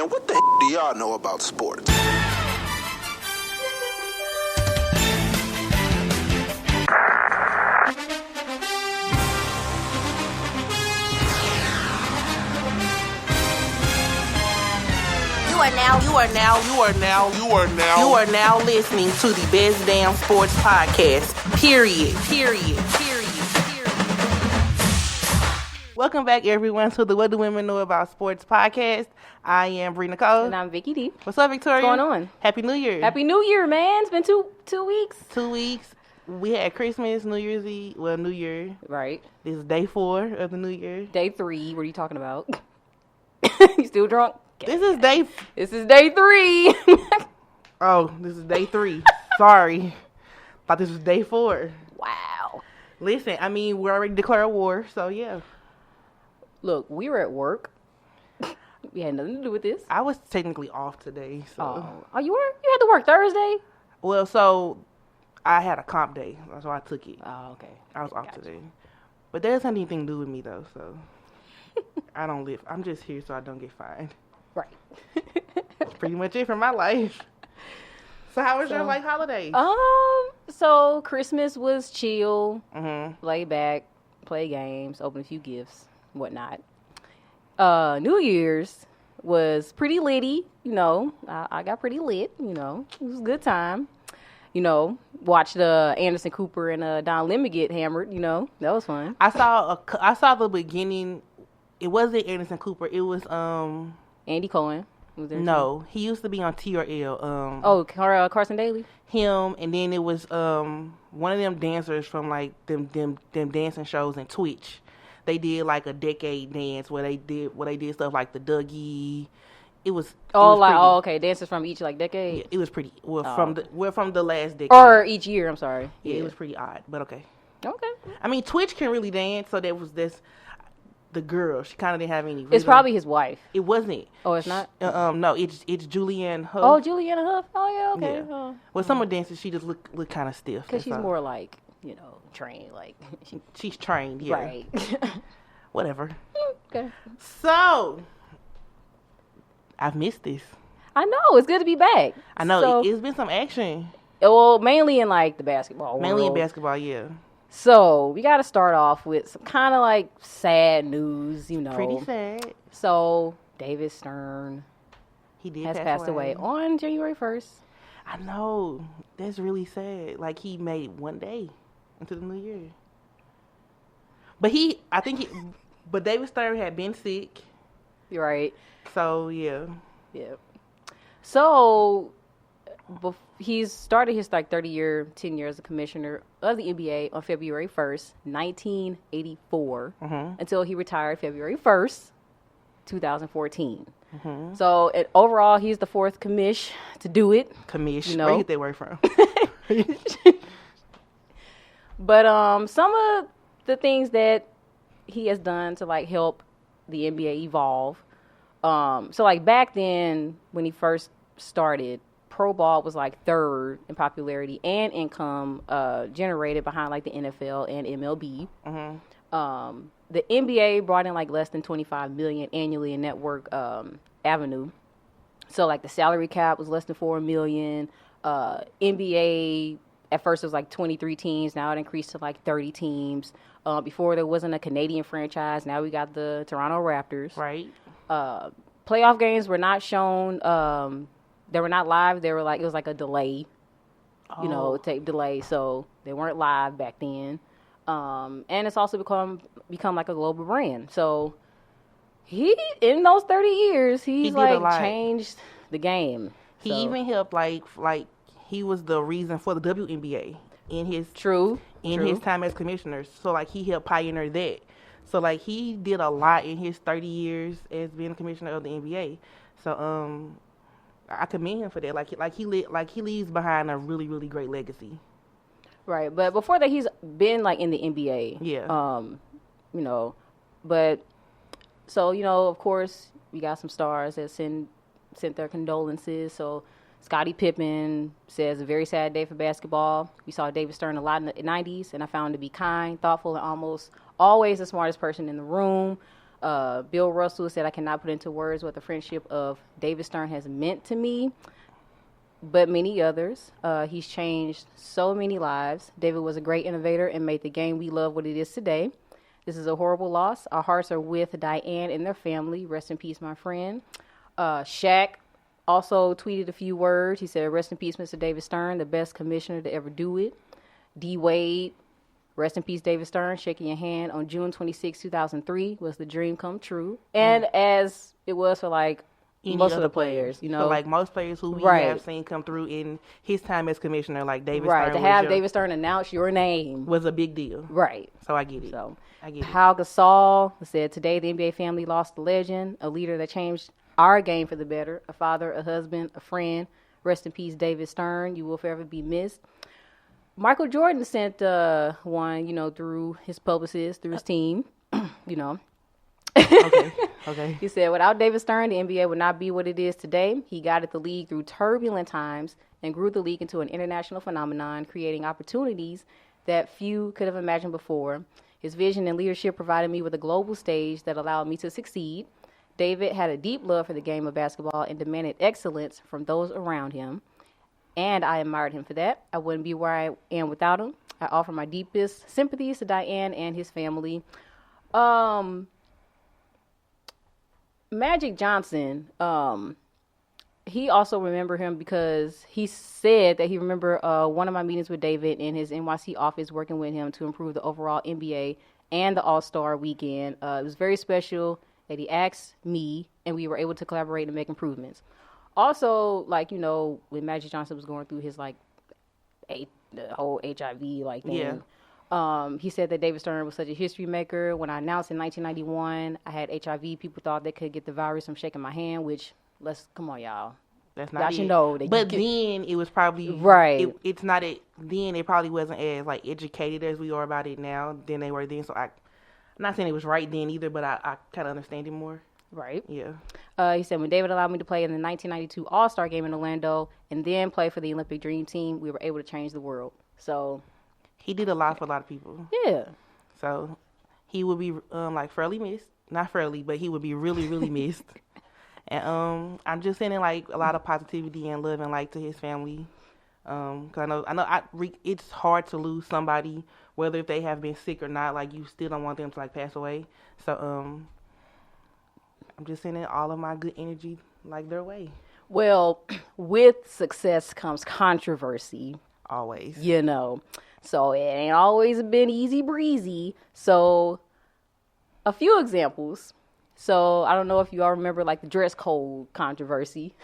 Man, what the do y'all know about sports? You are now listening to the Best Damn Sports Podcast. Period. Welcome back, everyone, to the What Do Women Know About Sports Podcast. I am Bree Nicole. And I'm Vicky D. What's up, Victoria? What's going on? Happy New Year. Happy New Year, man. It's been two weeks. 2 weeks. We had Christmas, New Year's Eve, New Year. Right. This is day 4 of the New Year. Day 3. What are you talking about? You still drunk? This is day 3. Oh, this is day 3. Sorry. Thought this was day 4. Wow. Listen, I mean, we already declared war, so yeah. Look, we were at work. We had nothing to do with this. I was technically off today, so. Oh, you were? You had to work Thursday? Well, so I had a comp day, so I took it. Oh, okay. I was off today. But that doesn't have anything to do with me, though, so. I don't live. I'm just here so I don't get fined. Right. That's pretty much it for my life. So how was your holiday? So Christmas was chill, Mm-hmm. lay back, play games, open a few gifts, whatnot. New Year's was pretty litty, you know. I got pretty lit, you know. It was a good time. You know, watched Anderson Cooper and Don Lemon get hammered, you know. That was fun. I saw the beginning. It wasn't Anderson Cooper. It was Andy Cohen was there. No, he used to be on TRL. Carson Daly. Him, and then it was one of them dancers from like them dancing shows in Twitch. They did like a decade dance where they did stuff like the Dougie. It was dancers from each like decade. Yeah, it was pretty from the last decade or each year. I'm sorry. Yeah, it was pretty odd, but okay. Okay. I mean, Twitch can really dance, so there was this. The girl, she kind of didn't have any rhythm. It's probably his wife. It wasn't. Oh, it's not? No, it's Julianne Hough. Oh, Julianne Hough. Oh, yeah, okay. Yeah. Well, some of the dancers, she just look kind of stiff. Because she's more like, you know, trained. Like she's trained, yeah. Right. Whatever. Okay. So, I've missed this. I know. It's good to be back. I know. So, it's been some action. Well, mainly in like the basketball Mainly world. in basketball, yeah. So, we got to start off with some kind of like sad news, you know. Pretty sad. So, David Stern has passed away on January 1st. I know. That's really sad. Like, he made one day into the new year. But David Stern had been sick. You're right. So, yeah. Yeah. So, he's started his 30-year tenure as a commissioner of the NBA on February 1st, 1984, until he retired February 1st, 2014. Mm-hmm. So overall, he's the 4th commish to do it. Commish, you know? Where you get that word from? But some of the things that he has done to help the NBA evolve. So back then when he first started, pro ball was 3rd in popularity and income generated behind the NFL and MLB. Mm-hmm. The NBA brought in less than $25 million annually in network avenue. So the salary cap was less than $4 million. NBA at first it was 23 teams. Now it increased to 30 teams. Before there wasn't a Canadian franchise. Now we got the Toronto Raptors. Right. Playoff games were not shown. They were not live. They were it was a delay, tape delay. So they weren't live back then. And it's also become a global brand. So he, in those 30 years, he's changed the game. He even helped he was the reason for the WNBA in his his time as commissioner. So he helped pioneer that. So he did a lot in his 30 years as being a commissioner of the NBA. So I commend him for that. He leaves behind a really, really great legacy. Right, but before that, he's been in the NBA. Yeah. But so of course, we got some stars that sent their condolences. So Scottie Pippen says a very sad day for basketball. We saw David Stern a lot in the 90s, and I found him to be kind, thoughtful, and almost always the smartest person in the room. Bill Russell said, I cannot put into words what the friendship of David Stern has meant to me, but many others. He's changed so many lives. David was a great innovator and made the game we love what it is today. This is a horrible loss. Our hearts are with Diane and their family. Rest in peace, my friend. Shaq also tweeted a few words. He said, rest in peace, Mr. David Stern, the best commissioner to ever do it. D. Wade, rest in peace, David Stern, shaking your hand on June 26, 2003 was the dream come true. And as it was for like most of the players, you know. So like most players who we have seen come through in his time as commissioner, like David Stern. Right, to have David Stern announce your name was a big deal. Right. So I get it. So I get it. Pau Gasol said, today the NBA family lost a legend, a leader that changed our game for the better, a father, a husband, a friend. Rest in peace, David Stern. You will forever be missed. Michael Jordan sent one, you know, through his publicist, through his team, you know. Okay. He said, without David Stern, the NBA would not be what it is today. He guided the league through turbulent times and grew the league into an international phenomenon, creating opportunities that few could have imagined before. His vision and leadership provided me with a global stage that allowed me to succeed. David had a deep love for the game of basketball and demanded excellence from those around him. And I admired him for that. I wouldn't be where I am without him. I offer my deepest sympathies to Diane and his family. Magic Johnson, he also remembered him because he said that he remembered one of my meetings with David in his NYC office, working with him to improve the overall NBA and the All Star weekend. It was very special that he asked me, and we were able to collaborate and make improvements. Also, like, you know, when Magic Johnson was going through his, like, the whole HIV, like, thing, he said that David Stern was such a history maker. When I announced in 1991 I had HIV, people thought they could get the virus from shaking my hand, which, come on, y'all. That's not it. Know but then it was probably... Right. It's not... Then it probably wasn't as, like, educated as we are about it now than they were then. So I'm not saying it was right then either, but I kind of understand it more. Right. Yeah. He said, when David allowed me to play in the 1992 All Star game in Orlando and then play for the Olympic Dream Team, we were able to change the world. So... He did a lot for a lot of people. Yeah. So he would be like fairly missed. Not fairly, but he would be really, really missed. And I'm just sending like a lot of positivity and love and like to his family. 'Cause I know it's hard to lose somebody, whether if they have been sick or not. Like you still don't want them to like pass away. So I'm just sending all of my good energy like their way. Well, with success comes controversy. Always. You know. So it ain't always been easy breezy. So a few examples. So I don't know if you all remember like the dress code controversy.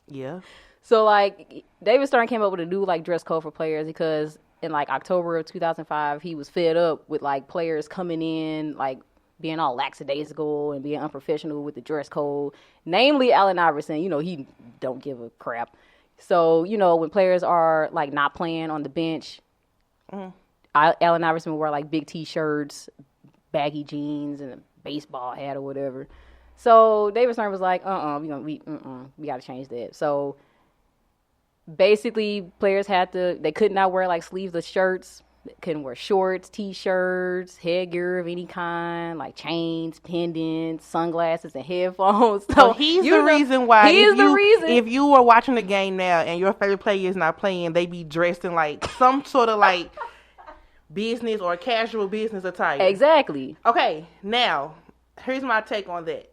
Yeah. So like David Stern came up with a new like dress code for players because in like October of 2005 he was fed up with like players coming in like being all lackadaisical and being unprofessional with the dress code. Namely Allen Iverson, you know, he don't give a crap. So, you know, when players are like not playing on the bench, Allen Iverson would wear like big T-shirts, baggy jeans, and a baseball hat or whatever. So David Stern was like, we got to change that. So basically, players they could not wear like sleeveless shirts. They couldn't wear shorts, T-shirts, headgear of any kind, like chains, pendants, sunglasses, and headphones. So he's the reason why. He is the reason. If you were watching the game now and your favorite player is not playing, they be dressed in like some sort of like business or casual business attire. Exactly. Okay, now here's my take on that.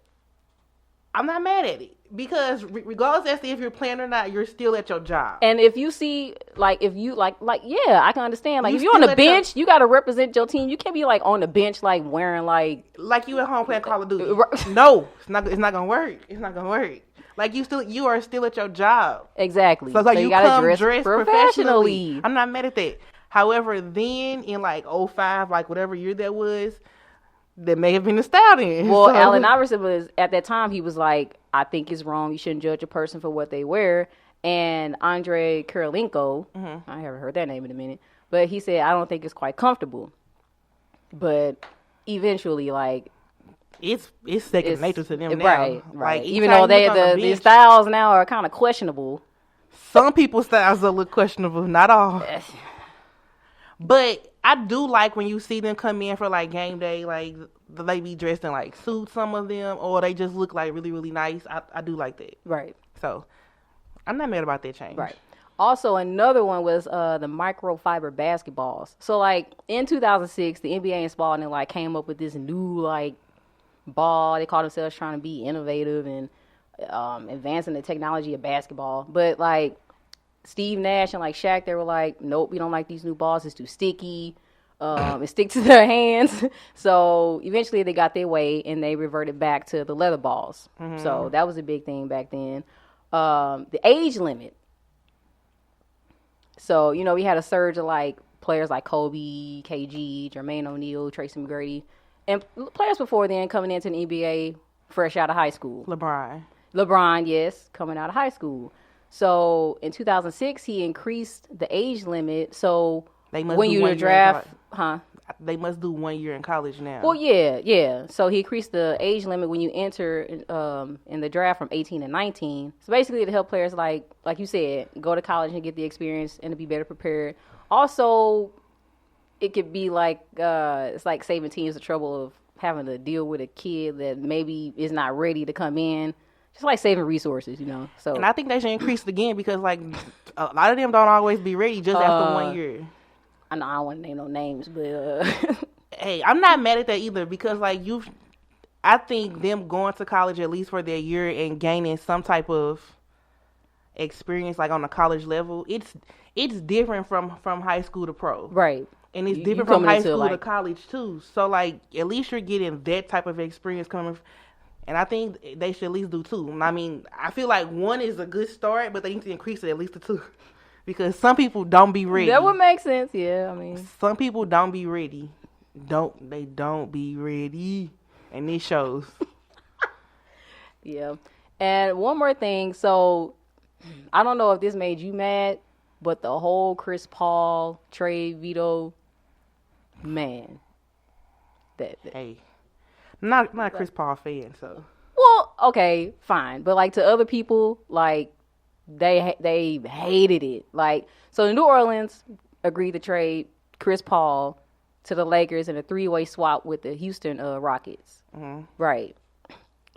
I'm not mad at it. Because regardless as to if you're playing or not, you're still at your job. And if you see, like, if you, like, yeah, I can understand. Like, if you're on the bench, you got to represent your team. You can't be, like, on the bench, like, wearing, like... Like you at home playing Call of Duty. No, it's not going to work. It's not going to work. Like, you are still at your job. Exactly. So, like, you gotta come dress professionally. I'm not mad at that. However, then, in, like, 05, like, whatever year that was... That may have been the style then. Well, Allen Iverson was, at that time, he was like, I think it's wrong. You shouldn't judge a person for what they wear. And Andre Kirilenko, I haven't heard that name in a minute, but he said, I don't think it's quite comfortable. But eventually, like... It's second nature to them now. Right. Like, even though the styles now are kind of questionable. Some people's styles are a little questionable, not all. But I do like when you see them come in for like game day, like they be dressed in like suits, some of them, or they just look like really, really nice. I do like that. Right. So I'm not mad about that change. Right. Also, another one was the microfiber basketballs. So, like, in 2006, the NBA and Spalding, like, came up with this new, like, ball. They called themselves trying to be innovative and advancing the technology of basketball. But, like, Steve Nash and, like, Shaq, they were like, nope, we don't like these new balls. It's too sticky. It sticks to their hands. So, eventually, they got their way, and they reverted back to the leather balls. Mm-hmm. So, that was a big thing back then. The age limit. So, you know, we had a surge of, like, players like Kobe, KG, Jermaine O'Neal, Tracy McGrady, and players before then coming into the NBA fresh out of high school. LeBron, yes, coming out of high school. So, in 2006, he increased the age limit. So, when you draft, they must do 1 year in college now. Well, yeah. So he increased the age limit when you enter in the draft from 18 to 19. So basically to help players like you said, go to college and get the experience and to be better prepared. Also, it could be like it's like saving teams the trouble of having to deal with a kid that maybe is not ready to come in. Just like saving resources, you know. So, and I think they should increase it again because like a lot of them don't always be ready just after 1 year. I know I don't want to name no names, but hey, I'm not mad at that either because like I think them going to college at least for their year and gaining some type of experience like on the college level, it's different from high school to pro. Right. And it's different from high school to college too. So like at least you're getting that type of experience coming and I think they should at least do 2. I mean, I feel like 1 is a good start, but they need to increase it at least to 2. Because some people don't be ready. That would make sense, yeah. I mean, some people don't be ready. They don't be ready, and this shows. Yeah, and one more thing. So, I don't know if this made you mad, but the whole Chris Paul trade veto, man. Hey, I'm not a Chris Paul fan, so. Well, okay, fine, but like to other people, like. They hated it. Like, so New Orleans agreed to trade Chris Paul to the Lakers in a 3-way swap with the Houston Rockets. Mm-hmm. Right.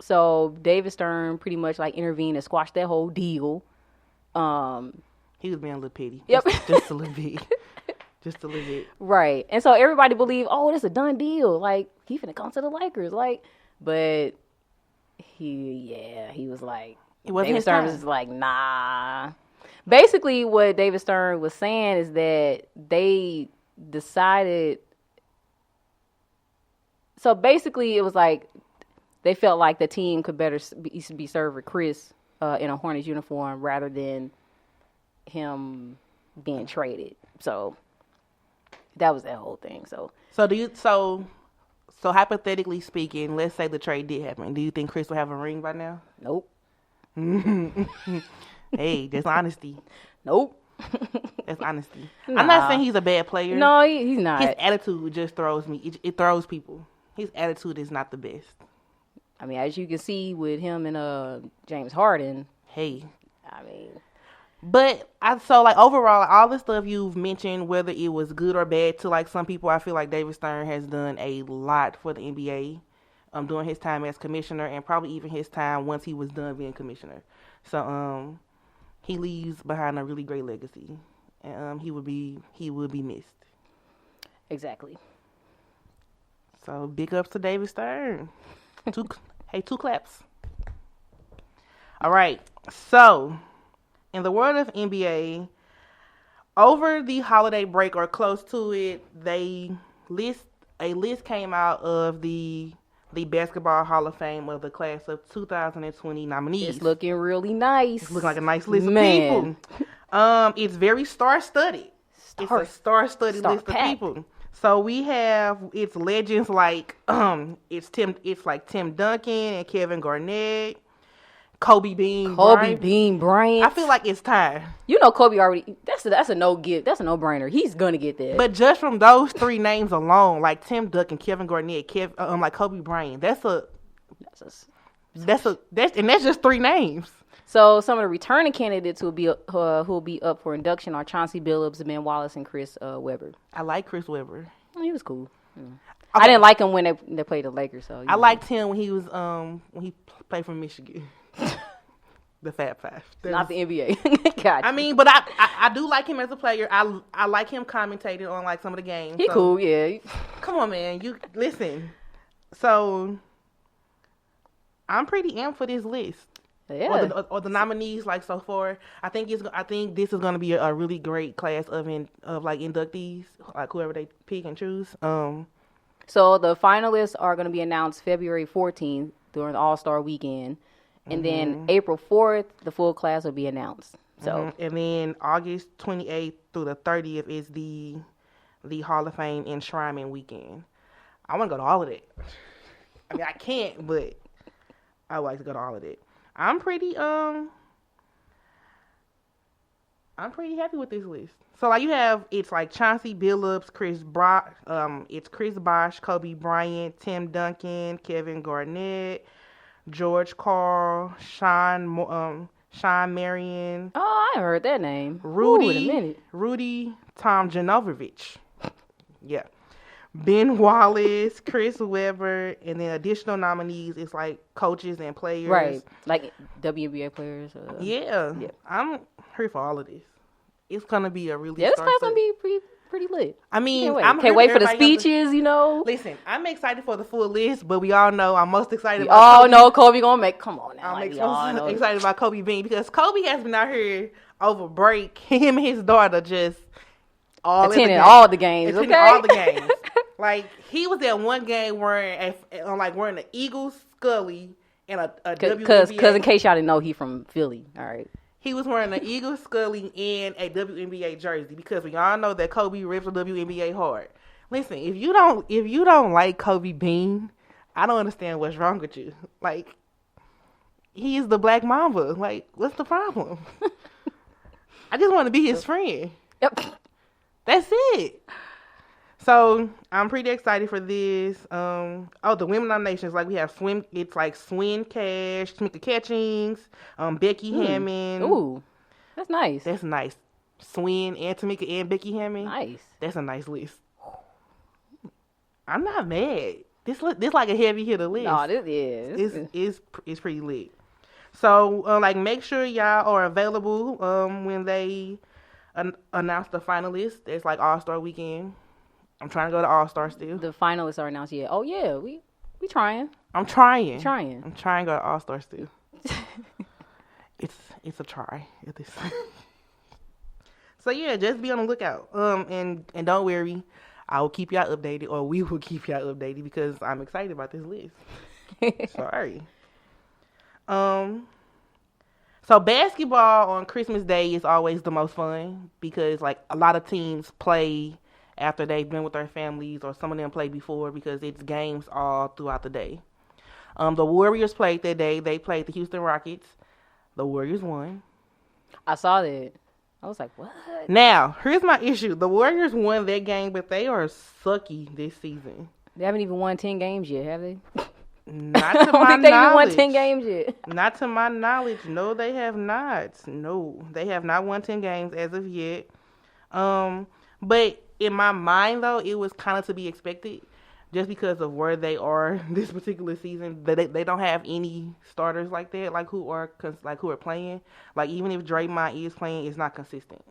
So David Stern pretty much like intervened and squashed that whole deal. He was being a little petty. Yep. Just a little bit. Just a little bit. Right. And so everybody believed, oh, that's a done deal. Like, he finna come to the Lakers. Like, but he was like, David Stern was like, nah. Basically, what David Stern was saying is that they decided. So basically, it was like they felt like the team could better be served with Chris in a Hornets uniform rather than him being traded. So that was that whole thing. So hypothetically speaking, let's say the trade did happen. Do you think Chris will have a ring by now? Nope. Hey, that's honesty. Nope. That's honesty. Nah. I'm not saying he's a bad player. No, he's not. His attitude just throws me. It throws people. His attitude is not the best. I mean, as you can see with him and James Harden. Hey. I mean. But overall, all the stuff you've mentioned, whether it was good or bad to like some people, I feel like David Stern has done a lot for the NBA. During his time as commissioner and probably even his time once he was done being commissioner. So he leaves behind a really great legacy. And he would be missed. Exactly. So big ups to David Stern. 2 claps. All right. So in the world of NBA, over the holiday break or close to it, a list came out of the Basketball Hall of Fame of the class of 2020 nominees. It's looking really nice. It's looking like a nice list of people. It's very star-studded. It's a star-studded list of people. So we have it's legends like it's Tim Duncan and Kevin Garnett, Kobe Bean Bryant. I feel like it's time. You know, Kobe already. That's a no-brainer. He's gonna get that. But just from those 3 names alone, like Tim Duncan, Kevin Garnett, like Kobe Bryant, that's just 3 names. So some of the returning candidates who will be up for induction are Chauncey Billups, Ben Wallace, and Chris Webber. I like Chris Webber. He was cool. Yeah. Okay. I didn't like him when they played the Lakers. So I liked him when he was when he played for Michigan. The Fab Five. Not the NBA. Gotcha. I mean, but I do like him as a player. I like him commentating on like some of the games. He cool, yeah. Come on, man. You listen. So I'm pretty amped for this list. Yeah. Or the nominees like so far. I think this is going to be a really great class of like inductees, like whoever they pick and choose. So the finalists are going to be announced February 14th during the All Star weekend, and then April 4th the full class will be announced. So and then August 28th through the 30th is the Hall of Fame enshrinement weekend. I want to go to all of that. I mean, I can't, but I would like to go to all of that. I'm pretty happy with this list. So like it's like Chauncey Billups, it's Chris Bosh, Kobe Bryant, Tim Duncan, Kevin Garnett, George Karl, Sean Marion. Oh, I heard that name. Rudy Tomjanovich. Yeah. Ben Wallace, Chris Webber, and then additional nominees is like coaches and players. Right. Like WNBA players. Yeah. I'm here for all of this. It's going to be a really this class going to be pretty lit. I mean, can't wait for the speeches, you know. Listen, I'm excited for the full list, but we all know I'm most excited about Kobe. No, Kobe going to make, come on now. I'm excited about Kobe Bean because Kobe has been out here over break. Him and his daughter just attending all the games, okay? All the games. Like, he was at one game wearing an Eagles Scully and a WNBA. Because in case y'all didn't know, he from Philly. All right. He was wearing an Eagles Scully and a WNBA jersey because we all know that Kobe rips the WNBA hard. Listen, if you don't like Kobe Bean, I don't understand what's wrong with you. Like, he is the Black Mamba. Like, what's the problem? I just want to be his friend. Yep. That's it. So I'm pretty excited for this. The women nominations, like we have Swin Cash, Tamika Catchings, Becky Hammond. Ooh, that's nice. That's nice. Swin and Tamika and Becky Hammond. Nice. That's a nice list. I'm not mad. This like a heavy hitter list. No, this is. It's pretty lit. So make sure y'all are available when they announce the finalists. It's like All Star weekend. I'm trying to go to All Star still. The finalists are announced yet. Oh yeah, we trying. I'm trying. I'm trying to go to All Star still. It's a try at this. So yeah, just be on the lookout. And don't worry, I will keep y'all updated, or we will keep y'all updated because I'm excited about this list. Sorry. So basketball on Christmas Day is always the most fun because like a lot of teams play after they've been with their families, or some of them play before because it's games all throughout the day. The Warriors played that day. They played the Houston Rockets. The Warriors won. I saw that. I was like, what? Now, here's my issue. The Warriors won that game, but they are sucky this season. They haven't even won 10 games yet, have they? Not to my knowledge. They even won 10 games yet. Not to my knowledge. No, they have not. No, they have not won 10 games as of yet. But in my mind, though, it was kind of to be expected just because of where they are this particular season. They don't have any starters like that, like who are playing. Like, even if Draymond is playing, it's not consistent.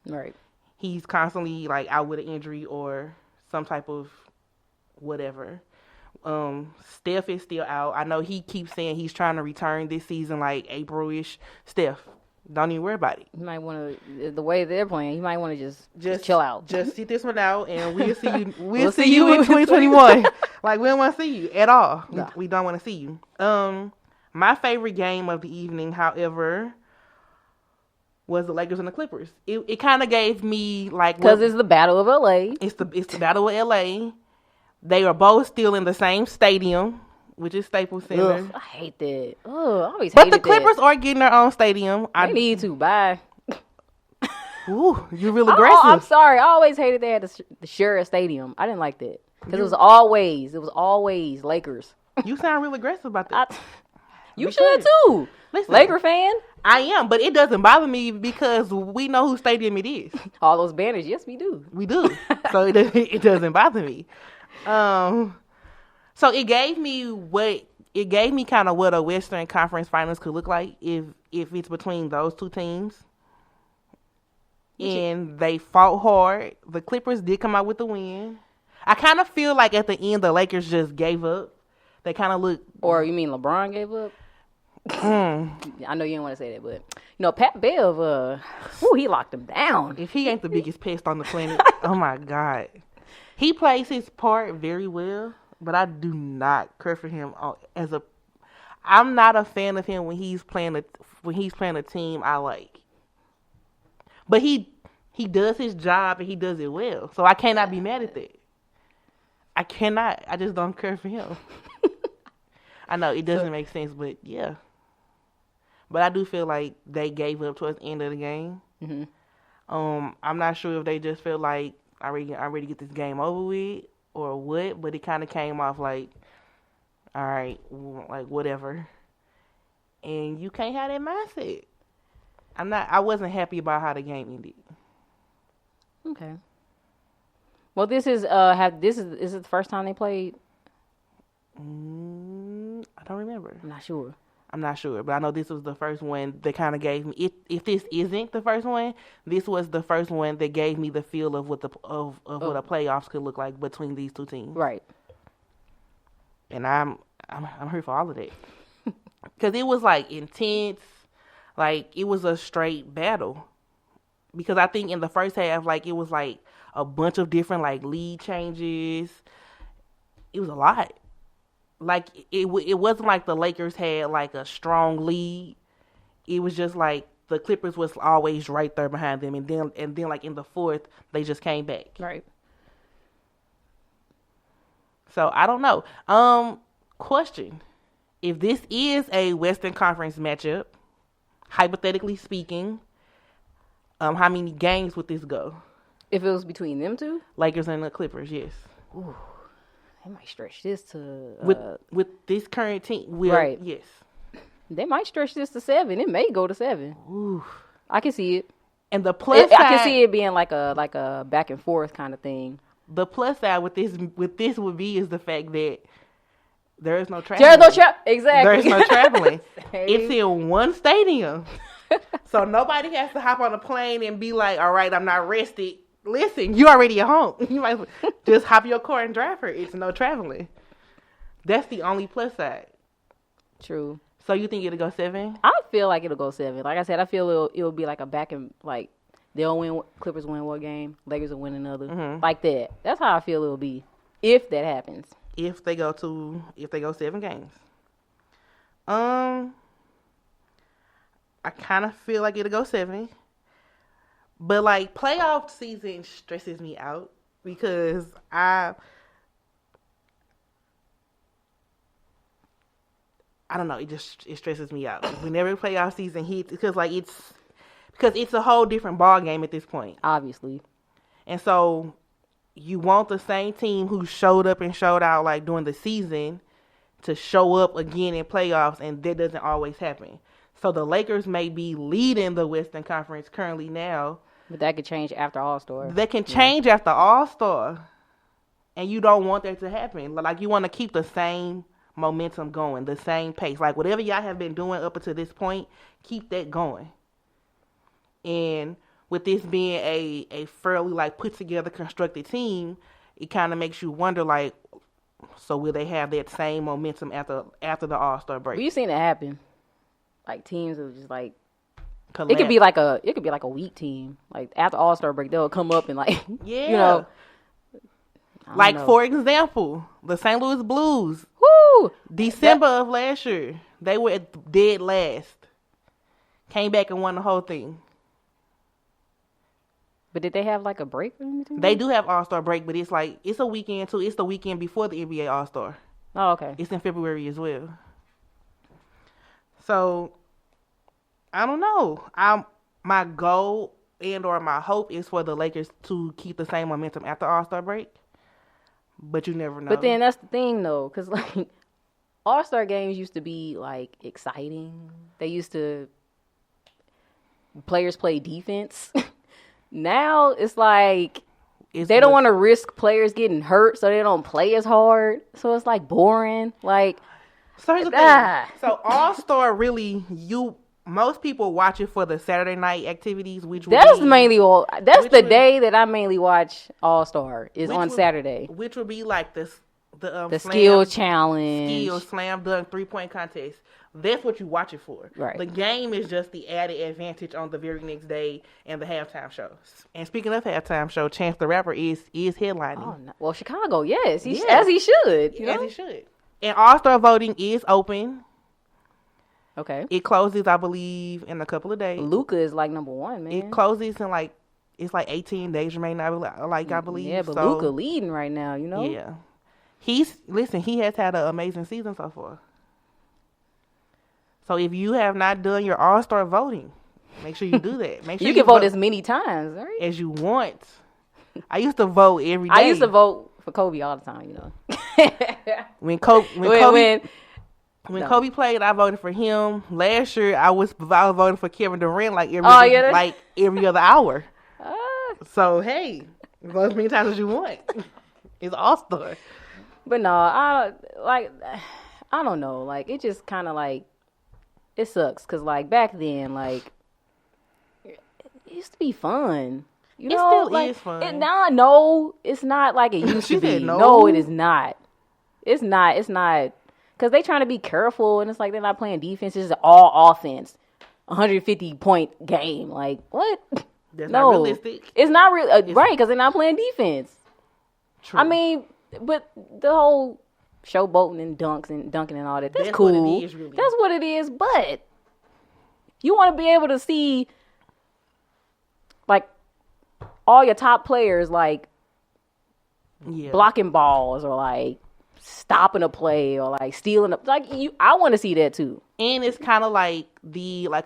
Right. He's constantly, like, out with an injury or some type of whatever. Steph is still out. I know he keeps saying he's trying to return this season, like April-ish. Steph, don't even worry about it. You might want to, the way they're playing, you might want to just chill out. Just sit this one out, and we'll see you. We'll see you in 2021. Like, we don't want to see you at all. No. We don't want to see you. My favorite game of the evening, however, was the Lakers and the Clippers. It kind of gave me like, because it's the Battle of LA. It's the Battle of LA. They are both still in the same stadium, which is Staples Center. Ugh, I hate that. Oh, I always hated that. But the Clippers are getting their own stadium. They need to. Bye. Ooh, you're real aggressive. I'm sorry. I always hated they had the share a stadium. I didn't like that because it was always Lakers. You sound real aggressive about that. You should too. Listen, Laker fan? I am, but it doesn't bother me because we know whose stadium it is. All those banners, yes, we do. We do. So it doesn't bother me. So it gave me kind of what a Western Conference Finals could look like if it's between those two teams. And they fought hard. The Clippers did come out with the win. I kind of feel like at the end the Lakers just gave up. They kind of look. Or you mean LeBron gave up? I know you don't want to say that, but Pat Bev, he locked him down. If he ain't the biggest pest on the planet, oh my God, he plays his part very well. But I do not care for him I'm not a fan of him when he's playing a team I like. But he does his job and he does it well, so I cannot be mad at that. I cannot. I just don't care for him. I know it doesn't make sense, but yeah. But I do feel like they gave up towards the end of the game. Mm-hmm. I'm not sure if they just feel like I'm ready to get this game over with or what, but it kind of came off like, all right, like whatever. And you can't have that mindset. I wasn't happy about how the game ended. Okay. Well, this is is it the first time they played? I don't remember. I'm not sure, but I know this was the first one that kind of gave me. If this isn't the first one, this was the first one that gave me the feel of what what a playoffs could look like between these two teams. Right. And I'm here for all of that because it was like intense, like it was a straight battle. Because I think in the first half, like it was like a bunch of different like lead changes. It was a lot. Like it wasn't like the Lakers had like a strong lead. It was just like the Clippers was always right there behind them, and then like in the fourth they just came back. Right. So I don't know. Question: if this is a Western Conference matchup, hypothetically speaking, how many games would this go? If it was between them two, Lakers and the Clippers, yes. Ooh. They might stretch this to with this current team, right? Yes, they might stretch this to 7. It may go to 7. Ooh. I can see it. And the plus side, I can see it being like a back and forth kind of thing. The plus side with this would be is the fact that there is no traveling. Exactly. There is no traveling. It's in one stadium, so nobody has to hop on a plane and be like, "All right, I'm not rested." Listen, you already at home. You might just hop your car and drive her. It's no traveling. That's the only plus side. True. So you think it'll go 7? I feel like it'll go 7. Like I said, I feel it'll be like a back and like they'll win. Clippers win one game, Lakers will win another. Mm-hmm. Like that. That's how I feel it'll be if that happens. If they go 7 games. I kind of feel like it'll go 7. But like playoff season stresses me out because I don't know. It stresses me out whenever playoff season hits because it's a whole different ball game at this point. Obviously, and so you want the same team who showed up and showed out like during the season to show up again in playoffs, and that doesn't always happen. So the Lakers may be leading the Western Conference currently now. But that could change after All Star. That can change after All Star. And you don't want that to happen. Like, you want to keep the same momentum going, the same pace. Like, whatever y'all have been doing up until this point, keep that going. And with this being a fairly, like, put-together, constructed team, it kind of makes you wonder, like, so will they have that same momentum after the All Star break? Well, you've seen it happen. Like, teams are just, like, collapse. It could be like a weak team. Like after All Star break, they'll come up and like like for example, the St. Louis Blues. Woo! December of last year, they were dead last. Came back and won the whole thing. But did they have like a break or anything? They do have All Star break, but it's a weekend too. It's the weekend before the NBA All Star. Oh, okay. It's in February as well. So I don't know. My goal or my hope is for the Lakers to keep the same momentum after All Star break, but you never know. But then that's the thing though, because like All-Star games used to be like exciting. They used to players play defense. Now it's like they don't want to risk players getting hurt, so they don't play as hard. So it's like boring. Like, so here's the thing. So All-Star really, most people watch it for the Saturday night activities, which that's mainly all. That's the day that I mainly watch All-Star is on Saturday, which would be like the skill challenge, skill slam dunk 3-point contest. That's what you watch it for. Right. The game is just the added advantage on the very next day and the halftime shows. And speaking of halftime show, Chance the Rapper is headlining. Oh, no. Well, Chicago, yes. As he should. As he should. And All-Star voting is open. Okay. It closes, I believe, in a couple of days. Luka is like number one, man. It closes in it's like 18 days remaining, I believe. Yeah, but Luka leading right now, you know? Yeah. He has had an amazing season so far. So if you have not done your All-Star voting, make sure you do that. Make sure you can vote as many times, right? As you want. I used to vote every day. I used to vote for Kobe all the time, you know. When Kobe played, I voted for him. Last year, I was voting for Kevin Durant every other hour. So hey, vote as many times as you want. It's All-Star. But no, I don't know. Like, it just kind of like, it sucks. Because, like, back then, like, it used to be fun. You know, it still is fun. Now, no, it's not like it used to be. No, it is not. It's not. Because they trying to be careful, and it's like they're not playing defense. It's all offense. 150-point game. Like, what? That's not realistic. It's not real. Right, because they're not playing defense. True. I mean, but the whole showboating and dunking and all that, that's cool. What it is, really. That's what it is, but you want to be able to see, like, all your top players, like, blocking balls or, like, stopping a play or, like, stealing a... Like, I want to see that, too. And it's kind of like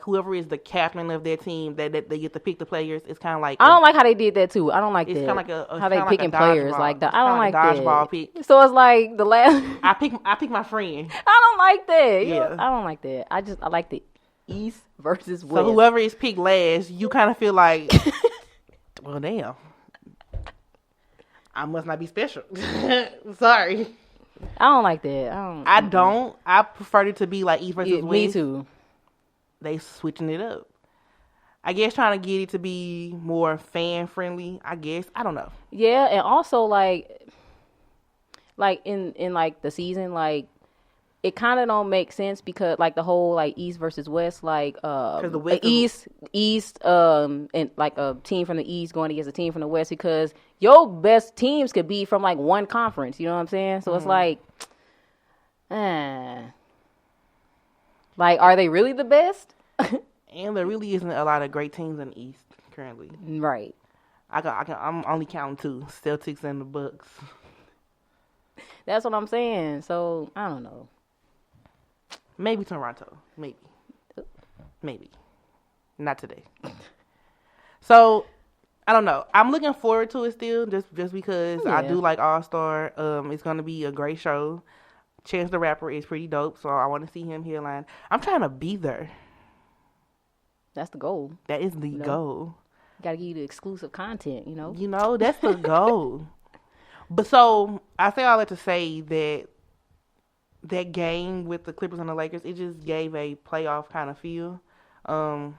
whoever is the captain of their team, that they get to pick the players. It's kind of like... I don't like how they did that, too. I don't like that. It's kind of like how they picking players like that. I don't like that. Dodgeball pick. So it's like the last... I pick my friend. I don't like that. Yeah. I don't like that. I like the East versus West. So whoever is picked last, you kind of feel like, well, damn, I must not be special. Sorry. I don't like that. I prefer it to be like East versus West. Me too. They switching it up. I guess trying to get it to be more fan friendly. I guess, I don't know. Yeah, and also like in like the season, like it kind of don't make sense because like the whole like East versus West, like the East and like a team from the East going against a team from the West, because your best teams could be from like one conference. You know what I'm saying? So it's like, like, are they really the best? And there really isn't a lot of great teams in the East currently. Right. I'm only counting two: Celtics and the Bucks. That's what I'm saying. So I don't know. Maybe Toronto. Maybe. Not today. So I don't know. I'm looking forward to it still, just because I do like All Star. It's gonna be a great show. Chance the Rapper is pretty dope, so I want to see him headline. I'm trying to be there. That's the goal. That is the goal. Got to give you the exclusive content, you know? You know, that's the goal. But so, I say all that to say that game with the Clippers and the Lakers, it just gave a playoff kind of feel. I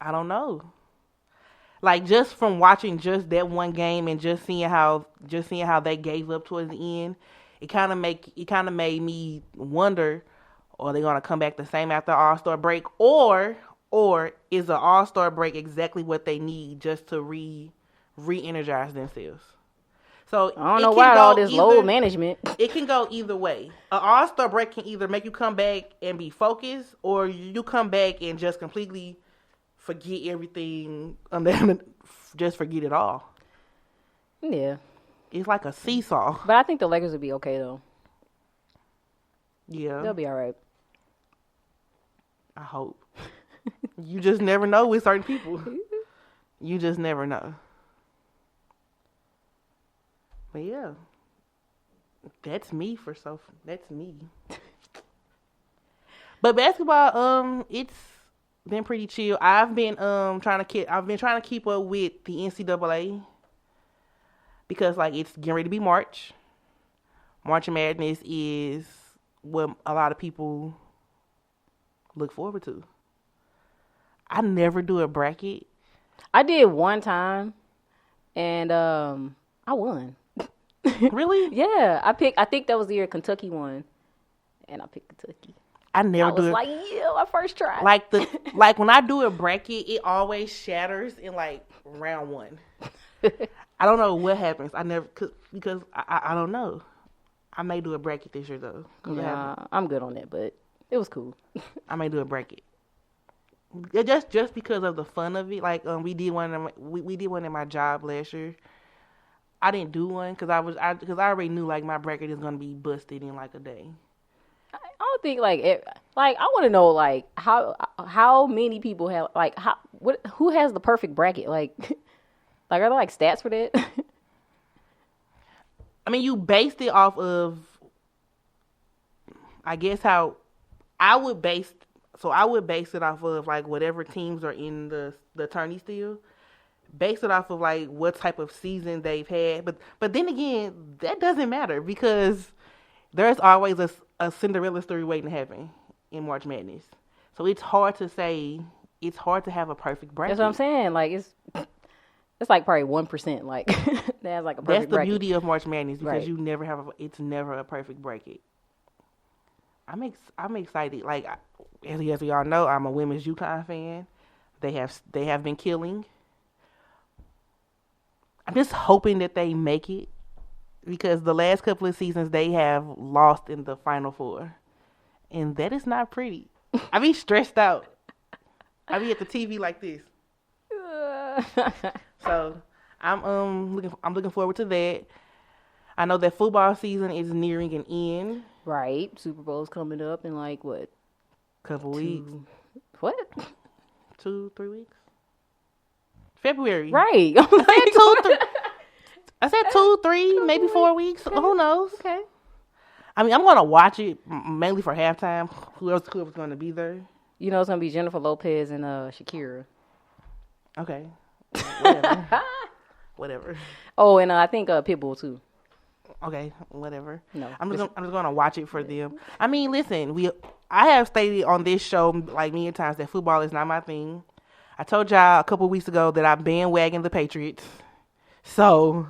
don't know. Like, just from watching just that one game and just seeing how they gave up towards the end, it kind of made me wonder, are they going to come back the same after All-Star break? Or is the All-Star break exactly what they need just to re-energize themselves? So I don't know why all this load management. It can go either way. An All-Star break can either make you come back and be focused, or you come back and just completely forget everything, and then just forget it all. Yeah. It's like a seesaw. But I think the Lakers will be okay, though. Yeah. They'll be all right. I hope. You just never know with certain people. You just never know. But yeah. That's me. That's me. But basketball, it's been pretty chill. I've been trying to keep up with the NCAA because like it's getting ready to be March. March Madness is what a lot of people look forward to. I never do a bracket. I did one time, and I won. Really? Yeah, I think that was the year Kentucky won, and I picked Kentucky. I never do it. Like, yeah, my first try. Like when I do a bracket, it always shatters in like round 1. I don't know what happens. I never because I don't know. I may do a bracket this year though. Yeah, I'm good on that, but it was cool. I may do a bracket. Just because of the fun of it. Like we did one in my job last year. I didn't do one because I already knew like my bracket is gonna be busted in like a day. I don't think I want to know like how many people have like who has the perfect bracket like are there like stats for that? I mean, you based it off of I guess how I would base it off of like whatever teams are in the tourney still. Base it off of like what type of season they've had, but then again, that doesn't matter because there's always a Cinderella story waiting to happen in March Madness. So it's hard to have a perfect bracket. That's what I'm saying. Like it's like probably 1%. Like that has like a perfect bracket. That's the beauty of March Madness because right. It's never a perfect bracket. I'm excited. Like as we all know, I'm a women's UConn fan. They have been killing. I'm just hoping that they make it because the last couple of seasons they have lost in the Final Four, and that is not pretty. I be stressed out. I be at the TV like this. So I'm looking forward to that. I know that football season is nearing an end. Right, Super Bowl's coming up in like what? Couple weeks. What? 2-3 weeks. February. Right. I said 2, 3, maybe 4 weeks. Okay. Who knows? Okay. I mean, I'm gonna watch it mainly for halftime. Whoever's gonna be there. You know, it's gonna be Jennifer Lopez and Shakira. Okay. Whatever. Whatever. Oh, and I think Pitbull too. Okay, whatever. No, I'm just gonna watch it for them. I mean, listen, I have stated on this show like many times that football is not my thing. I told y'all a couple weeks ago that I bandwagoned the Patriots. So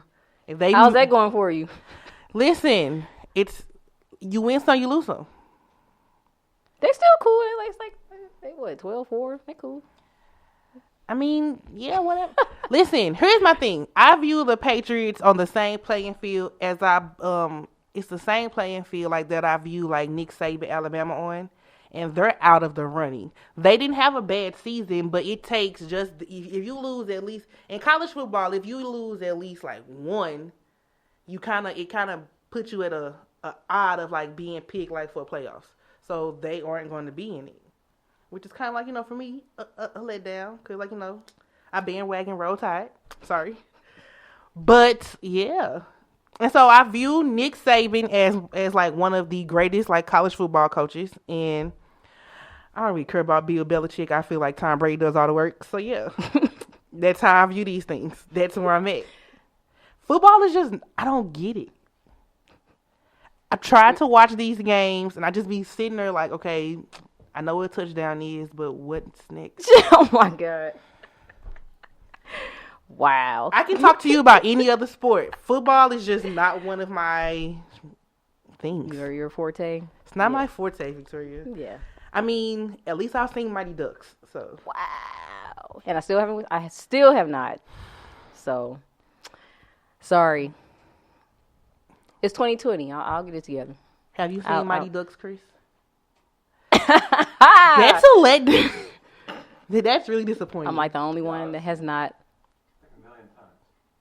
if they how's that going for you? Listen, it's you win some, you lose some. They're still cool. They what 12-4? They cool. I mean, yeah, whatever. Listen, here's my thing. I view the Patriots on the same playing field as it's the same playing field like that I view like Nick Saban, Alabama on. And they're out of the running. They didn't have a bad season, but it takes just if you lose at least in college football, if you lose at least like one, it kind of puts you at a odd of like being picked like for playoffs. So they aren't going to be in it, which is kind of like for me a letdown because I bandwagon Roll Tide. Sorry, but yeah. And so I view Nick Saban as like one of the greatest like college football coaches, and I don't really care about Bill Belichick. I feel like Tom Brady does all the work. So yeah, that's how I view these things. That's where I'm at. Football is just, I don't get it. I tried to watch these games and I just be sitting there like, okay, I know what a touchdown is, but what's next? Oh my God. Wow. I can talk to you about any other sport. Football is just not one of my things. Or your forte? It's not my forte, Victoria. Yeah. I mean, at least I've seen Mighty Ducks. So wow. And I still have not. So sorry. It's 2020. I'll get it together. Have you seen Mighty Ducks, Chris? That's a letdown. That's really disappointing. I'm like the only one that has not.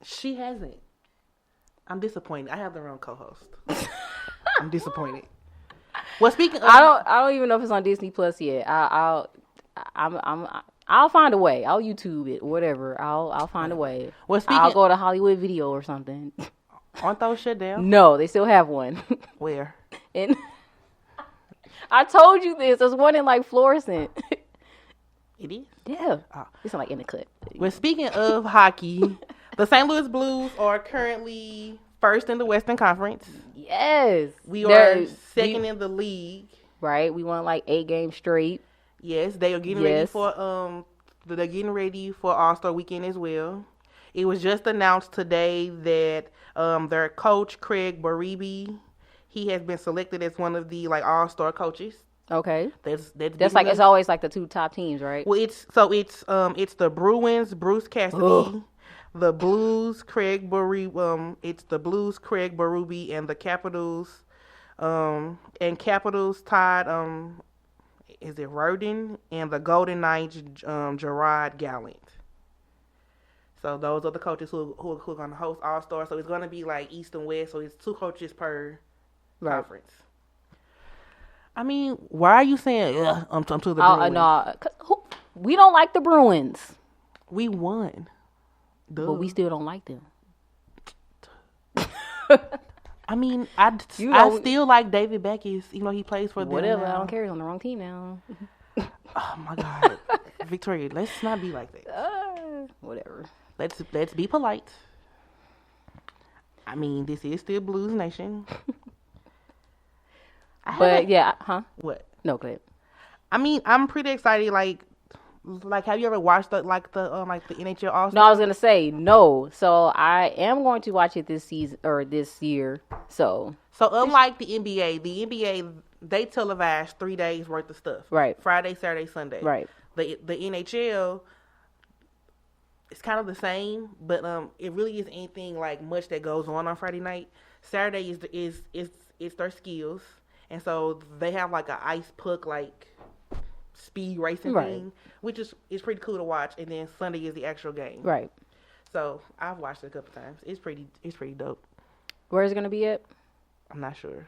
She hasn't. I'm disappointed. I have the wrong co-host. I'm disappointed. Well, speaking of, I don't even know if it's on Disney Plus yet. I'll find a way. I'll YouTube it, whatever. I'll find a way. Well, I'll go to Hollywood Video or something. Aren't those shut down? No, they still have one. Where? And I told you this. There's one in like Florissant. It is? Yeah. Oh. It's like in the cut. Well, speaking of hockey, the St. Louis Blues are currently first in the Western Conference. Yes. We are second in the league. Right. We won like 8 games straight. Yes, they are getting ready for they're getting ready for All Star weekend as well. It was just announced today that their coach Craig Berube, he has been selected as one of the like All Star coaches. Okay. That's like it's always like the 2 top teams, right? Well, it's the Bruins, Bruce Cassidy, the Blues, Craig Berube. It's the Blues, Craig Berube, and the Capitals. And Capitals tied. Is it Rodin and the Golden Knights, Gerard Gallant. So those are the coaches who are going to host All Star. So it's going to be like East and West. So it's 2 coaches per conference. I mean, why are you saying I'm to the Bruins? No, we don't like the Bruins. We won. Duh. But we still don't like them. I mean, I still like David Beckis, even though he plays for them. Whatever, now. I don't care. He's on the wrong team now. Oh my God, Victoria, let's not be like that. Whatever. Let's be polite. I mean, this is still Blues Nation. But yeah, What? No, go ahead. I mean, I'm pretty excited. Like, have you ever watched the NHL All Star? No, I was gonna say no. So I am going to watch it this season or this year. So unlike the NBA, they televise 3 days worth of stuff. Right. Friday, Saturday, Sunday. Right. The NHL, it's kind of the same, but it really isn't anything like much that goes on Friday night. Saturday is their skills, and so they have like a ice puck like speed racing thing, which is pretty cool to watch. And then Sunday is the actual game. Right. So I've watched it a couple times. It's pretty dope. Where is it gonna be at? I'm not sure.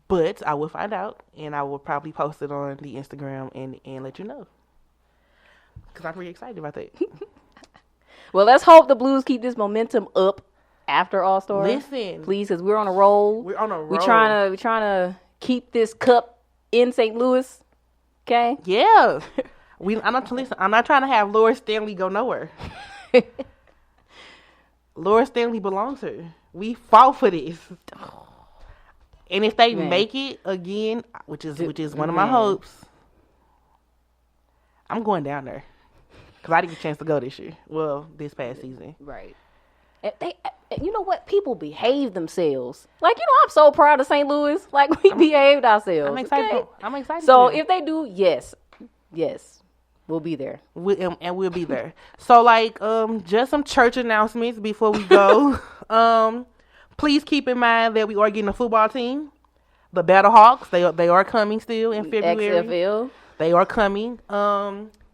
But I will find out, and I will probably post it on the Instagram and let you know. Because I'm pretty excited about that. Well, let's hope the Blues keep this momentum up after All Star. Listen. Please, because we're on a roll. We're on a roll. We're trying to keep this cup in St. Louis. Okay? Yeah. I'm not trying to have Laura Stanley go nowhere. Laura Stanley belongs here. We fought for this. And if they make it again, which is one of my hopes, I'm going down there. Because I didn't get a chance to go this year. Well, this past season. Right. And you know what? People behave themselves. Like, I'm so proud of St. Louis. Like, we behaved ourselves. I'm excited. Okay? I'm excited. So, if they do, yes, we'll be there. We'll be there. So, like, just some church announcements before we go. Please keep in mind that we are getting a football team. The Battlehawks, they are coming still in February. XFL. They are coming.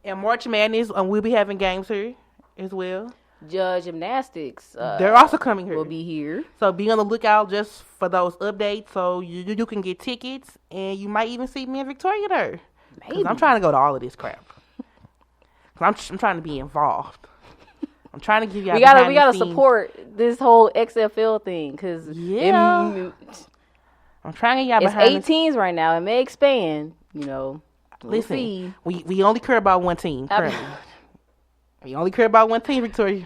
And March Madness, we'll be having games here as well. Judge Gymnastics. They're also coming here. We'll be here. So be on the lookout just for those updates so you can get tickets, and you might even see me and Victoria there. Because I'm trying to go to all of this crap. I'm trying to be involved. I'm trying to give y'all. We gotta support this whole XFL thing because I'm trying to get y'all behind. It's 8 teams right now. It may expand. We'll listen, see. We only care about one team currently. We only care about one team, Victoria.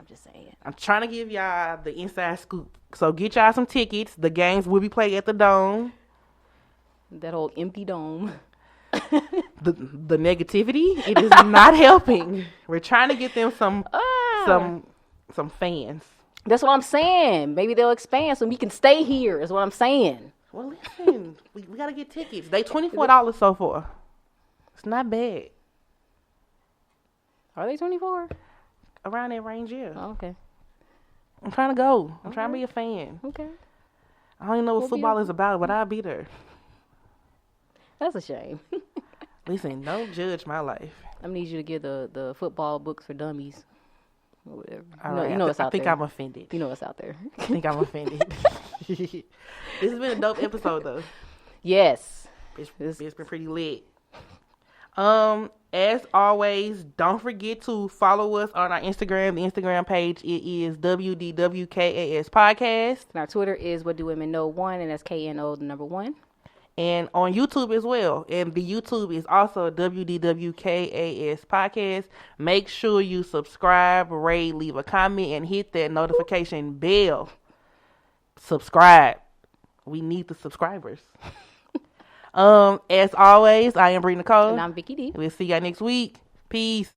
I'm just saying. I'm trying to give y'all the inside scoop. So get y'all some tickets. The games will be played at the Dome. That old empty dome. The negativity, it is not helping. We're trying to get them some fans. That's what I'm saying. Maybe they'll expand so we can stay here is what I'm saying. Well, listen, we got to get tickets. They $24 so far. It's not bad. Are they 24? Around that range, yeah. Oh, okay. I'm trying to go. I'm trying to be a fan. Okay. I don't even know what football is about, but I'll be there. That's a shame. Listen, don't judge my life. I need you to get the football books for dummies. Or whatever. Right. I think I'm offended. You know what's out there. I think I'm offended. This has been a dope episode, though. Yes. It's been pretty lit. As always, don't forget to follow us on our Instagram. The Instagram page, it is WDWKAS Podcast. And our Twitter is What Do Women Know 1, and that's KNO, the number 1. And on YouTube as well. And the YouTube is also WDWKAS Podcast. Make sure you subscribe, rate, leave a comment, and hit that notification bell. Subscribe. We need the subscribers. As always, I am Bree Nicole. And I'm Vicky D. We'll see y'all next week. Peace.